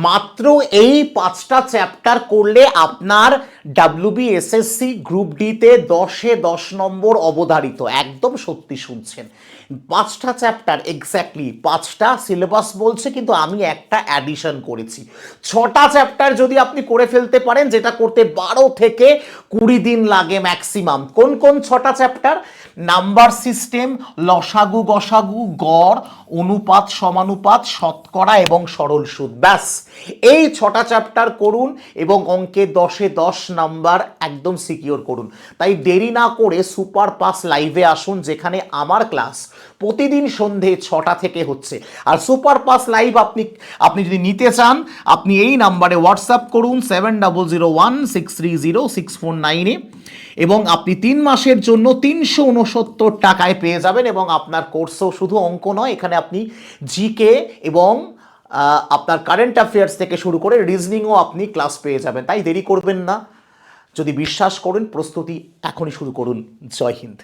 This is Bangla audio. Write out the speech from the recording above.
মাত্র এই 5টা চ্যাপ্টার করলে আপনার WBSSC গ্রুপ ডিতে 10-এ 10 নম্বর অবধারিত। একদম সত্যি শুনছেন, 5টা চ্যাপ্টার এক্স্যাক্টলি 5টা সিলেবাস বলছে, কিন্তু আমি একটা অ্যাডিশন করেছি। 6টা চ্যাপ্টার যদি আপনি করে ফেলতে পারেন, যেটা করতে 12 থেকে 20 দিন লাগে ম্যাক্সিমাম। কোন কোন 6টা চ্যাপ্টার? নাম্বার সিস্টেম, লসাগু গসাগু, গড়, অনুপাত সমানুপাত, শতকরা এবং সরল সুদ। ব্যাস এই 6টা চ্যাপ্টার করুন এবং অঙ্কে 10-এ 10 নাম্বার একদম সিকিওর করুন। তাই দেরি না করে সুপার পাস লাইভে আসুন, যেখানে আমার ক্লাস প্রতিদিন সন্ধে 6টা থেকে হচ্ছে। আর সুপার পাস লাইভ আপনি যদি নিতে চান, আপনি এই নাম্বারে হোয়াটসঅ্যাপ করুন 7001630649-এ, এবং আপনি 3 মাসের জন্য 369 টাকায় পেয়ে যাবেন। এবং আপনার কোর্সও শুধু অঙ্ক নয়, এখানে আপনি জিকে এবং আপনার কারেন্ট অ্যাফেয়ার্স থেকে শুরু করে রিজনিংও আপনি ক্লাস পেয়ে যাবেন। তাই দেরি করবেন না, যদি বিশ্বাস করেন প্রস্তুতি এখনই শুরু করুন। জয় হিন্দ।